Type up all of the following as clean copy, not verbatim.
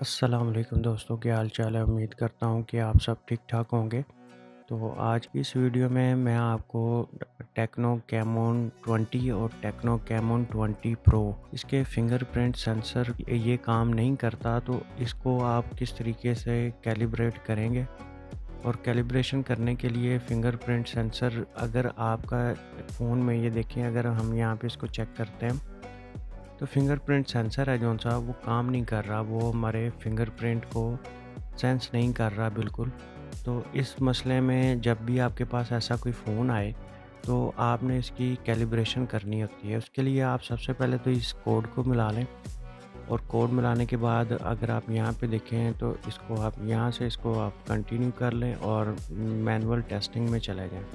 अस्सलाम वालेकुम दोस्तों, क्या हाल चाल है। उम्मीद करता हूँ कि आप सब ठीक ठाक होंगे। तो आज की इस वीडियो में मैं आपको टेक्नो कैमोन 20 और टेक्नो कैमोन 20 प्रो इसके फिंगरप्रिंट सेंसर ये काम नहीं करता, तो इसको आप किस तरीके से कैलिब्रेट करेंगे। और कैलिब्रेशन करने के लिए फिंगरप्रिंट सेंसर अगर आपका फ़ोन में ये देखें, अगर हम यहाँ पे इसको चेक करते हैं तो फिंगरप्रिंट सेंसर है जो सा वो काम नहीं कर रहा, वो हमारे फिंगरप्रिंट को सेंस नहीं कर रहा बिल्कुल। तो इस मसले में जब भी आपके पास ऐसा कोई फ़ोन आए तो आपने इसकी कैलिब्रेशन करनी होती है। उसके लिए आप सबसे पहले तो इस कोड को मिला लें, और कोड मिलाने के बाद अगर आप यहाँ पे देखें तो इसको आप यहाँ से इसको आप कंटिन्यू कर लें और मैनुअल टेस्टिंग में चले जाएँ।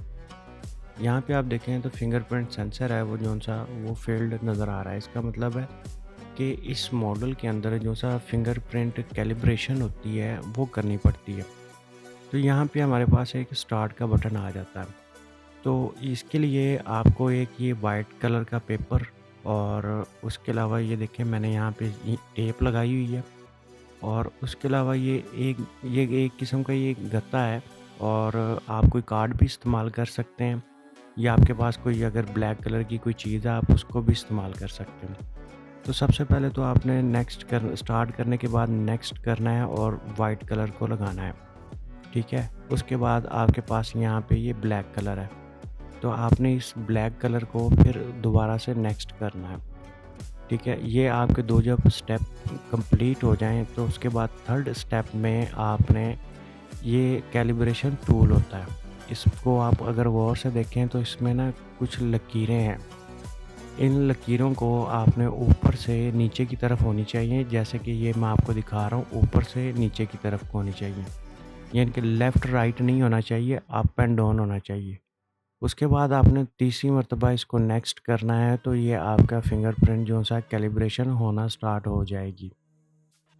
यहाँ पे आप देखें तो फिंगरप्रिंट सेंसर है वो जो सा वो फेल्ड नज़र आ रहा है। इसका मतलब है कि इस मॉडल के अंदर जो सा फिंगरप्रिंट कैलिब्रेशन होती है वो करनी पड़ती है। तो यहाँ पे हमारे पास एक स्टार्ट का बटन आ जाता है। तो इसके लिए आपको एक ये वाइट कलर का पेपर, और उसके अलावा ये देखें मैंने यहाँ पे ये टेप लगाई हुई है, और उसके अलावा ये एक किस्म का ये गत्ता है। और आप कोई कार्ड भी इस्तेमाल कर सकते हैं, या आपके पास कोई अगर ब्लैक कलर की कोई चीज़ है आप उसको भी इस्तेमाल कर सकते हैं। तो सबसे पहले तो आपने स्टार्ट करने के बाद नेक्स्ट करना है और वाइट कलर को लगाना है, ठीक है। उसके बाद आपके पास यहाँ पे ये ब्लैक कलर है, तो आपने इस ब्लैक कलर को फिर दोबारा से नेक्स्ट करना है, ठीक है। ये आपके दो जब स्टेप कंप्लीट हो जाएं तो उसके बाद थर्ड स्टेप में आपने ये कैलिब्रेशन टूल होता है, इसको आप अगर गौर से देखें तो इसमें ना कुछ लकीरें हैं। इन लकीरों को आपने ऊपर से नीचे की तरफ होनी चाहिए, जैसे कि ये मैं आपको दिखा रहा हूँ, ऊपर से नीचे की तरफ को होनी चाहिए। यानी कि लेफ़्ट राइट नहीं होना चाहिए, अप एंड डाउन होना चाहिए। उसके बाद आपने तीसरी मर्तबा इसको नेक्स्ट करना है, तो ये आपका फिंगरप्रिंट जो सा कैलिब्रेशन होना स्टार्ट हो जाएगी।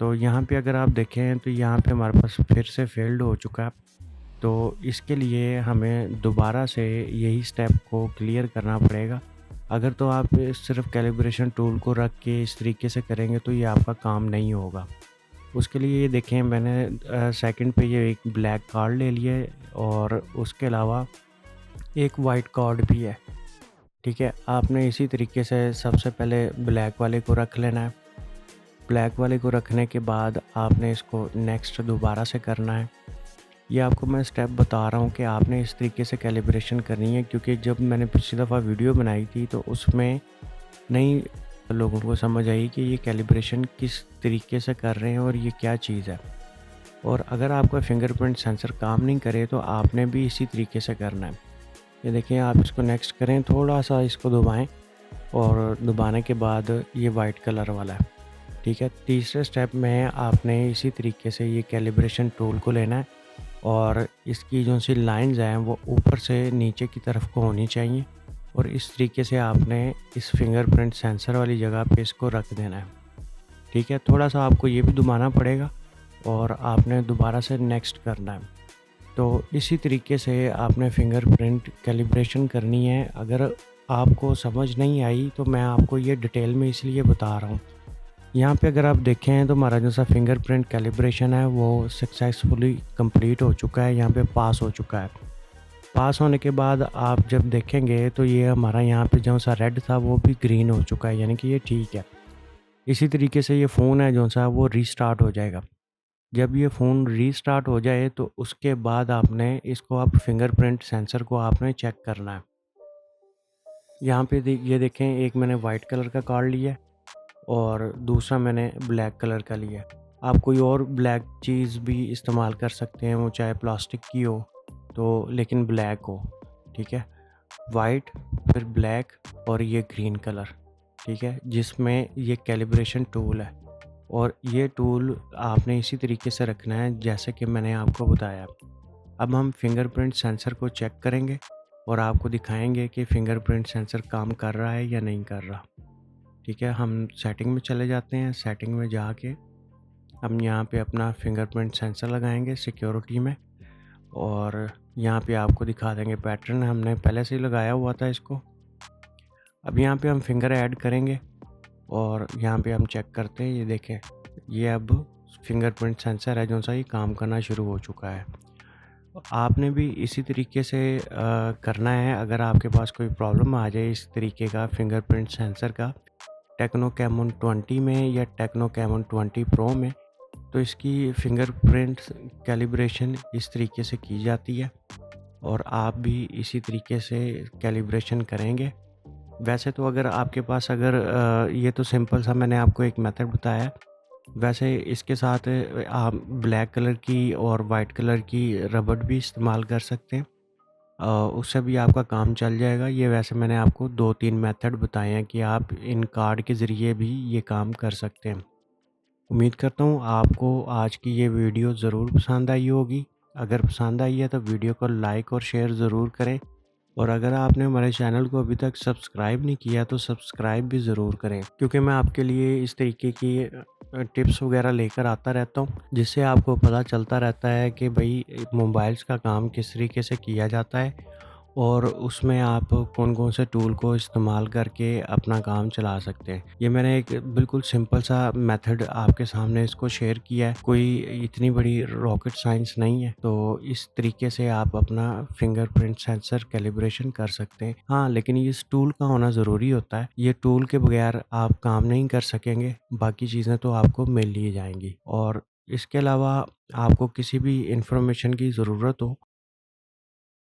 तो यहाँ पे अगर आप देखें तो यहाँ पे हमारे पास फिर से फेल्ड हो चुका है। तो इसके लिए हमें दोबारा से यही स्टेप को क्लियर करना पड़ेगा। अगर तो आप सिर्फ़ कैलिब्रेशन टूल को रख के इस तरीके से करेंगे तो ये आपका काम नहीं होगा। उसके लिए ये देखें मैंने सेकंड पे ये एक ब्लैक कार्ड ले लिया है, और उसके अलावा एक वाइट कार्ड भी है, ठीक है। आपने इसी तरीके से सबसे पहले ब्लैक वाले को रख लेना है। ब्लैक वाले को रखने के बाद आपने इसको नेक्स्ट दोबारा से करना है। ये आपको मैं स्टेप बता रहा हूँ कि आपने इस तरीके से कैलिब्रेशन करनी है, क्योंकि जब मैंने पिछली दफ़ा वीडियो बनाई थी तो उसमें नहीं लोगों को समझ आई कि ये कैलिब्रेशन किस तरीके से कर रहे हैं और ये क्या चीज़ है। और अगर आपका फिंगरप्रिंट सेंसर काम नहीं करे तो आपने भी इसी तरीके से करना है। ये देखिए आप इसको नेक्स्ट करें, थोड़ा सा इसको दबाएं, और दबाने के बाद ये वाइट कलर वाला है, ठीक है। तीसरे स्टेप में आपने इसी तरीके से ये कैलिब्रेशन टूल को लेना है, और इसकी जो सी लाइंस हैं वो ऊपर से नीचे की तरफ को होनी चाहिए, और इस तरीके से आपने इस फिंगरप्रिंट सेंसर वाली जगह पे इसको रख देना है, ठीक है। थोड़ा सा आपको ये भी दबाना पड़ेगा, और आपने दोबारा से नेक्स्ट करना है। तो इसी तरीके से आपने फिंगरप्रिंट कैलिब्रेशन करनी है। अगर आपको समझ नहीं आई तो मैं आपको ये डिटेल में इसलिए बता रहा हूँ। यहाँ पे अगर आप देखें तो हमारा जो सा फिंगरप्रिंट कैलिब्रेशन है वो सक्सेसफुली कंप्लीट हो चुका है, यहाँ पे पास हो चुका है। पास होने के बाद आप जब देखेंगे तो ये हमारा यहाँ पे जो सा रेड था वो भी ग्रीन हो चुका है, यानी कि ये ठीक है। इसी तरीके से ये फ़ोन है जो सा वो रीस्टार्ट हो जाएगा। जब ये फ़ोन रीस्टार्ट हो जाए तो उसके बाद आपने इसको आप फिंगरप्रिंट सेंसर को आपने चेक करना है। यहाँ पे ये देखें, एक मैंने वाइट कलर का कार्ड लिया है और दूसरा मैंने ब्लैक कलर का लिया है। आप कोई और ब्लैक चीज़ भी इस्तेमाल कर सकते हैं, वो चाहे प्लास्टिक की हो तो लेकिन ब्लैक हो, ठीक है। वाइट, फिर ब्लैक, और ये ग्रीन कलर, ठीक है, जिसमें ये कैलिब्रेशन टूल है। और ये टूल आपने इसी तरीके से रखना है जैसे कि मैंने आपको बताया। अब हम फिंगरप्रिंट सेंसर को चेक करेंगे और आपको दिखाएंगे कि फिंगरप्रिंट सेंसर काम कर रहा है या नहीं कर रहा, ठीक है। हम सेटिंग में चले जाते हैं। सेटिंग में जाके हम यहाँ पे अपना फिंगरप्रिंट सेंसर लगाएंगे सिक्योरिटी में, और यहाँ पे आपको दिखा देंगे पैटर्न, हमने पहले से ही लगाया हुआ था इसको। अब यहाँ पे हम फिंगर ऐड करेंगे और यहाँ पे हम चेक करते हैं। ये देखें, ये अब फिंगरप्रिंट सेंसर है जो सा ये काम करना शुरू हो चुका है। आपने भी इसी तरीके से करना है। अगर आपके पास कोई प्रॉब्लम आ जाए इस तरीके का फिंगरप्रिंट सेंसर का टेक्नो कैमोन 20 में या टेक्नो कैमोन 20 प्रो में, तो इसकी फिंगरप्रिंट कैलिब्रेशन इस तरीके से की जाती है और आप भी इसी तरीके से कैलिब्रेशन करेंगे। वैसे तो अगर आपके पास ये तो सिंपल सा मैंने आपको एक मेथड बताया है। वैसे इसके साथ आप ब्लैक कलर की और वाइट कलर की रबड़ भी इस्तेमाल कर सकते हैं। उससे भी आपका काम चल जाएगा। ये वैसे मैंने आपको 2-3 मेथड बताए हैं कि आप इन कार्ड के ज़रिए भी ये काम कर सकते हैं। उम्मीद करता हूँ आपको आज की ये वीडियो ज़रूर पसंद आई होगी। अगर पसंद आई है तो वीडियो को लाइक और शेयर ज़रूर करें, और अगर आपने हमारे चैनल को अभी तक सब्सक्राइब नहीं किया तो सब्सक्राइब भी ज़रूर करें, क्योंकि मैं आपके लिए इस तरीके की टिप्स वगैरह लेकर आता रहता हूँ, जिससे आपको पता चलता रहता है कि भाई मोबाइल्स का काम किस तरीके से किया जाता है और उसमें आप कौन-कौन से टूल को इस्तेमाल करके अपना काम चला सकते हैं। ये मैंने एक बिल्कुल सिंपल सा मेथड आपके सामने इसको शेयर किया है। कोई इतनी बड़ी रॉकेट साइंस नहीं है। तो इस तरीके से आप अपना फिंगरप्रिंट सेंसर कैलिब्रेशन कर सकते हैं। हाँ, लेकिन इस टूल का होना ज़रूरी होता है। ये टूल के बगैर आप काम नहीं कर सकेंगे। बाकी चीज़ें तो आपको मिल ही जाएँगी। और इसके अलावा आपको किसी भी इन्फॉर्मेशन की ज़रूरत हो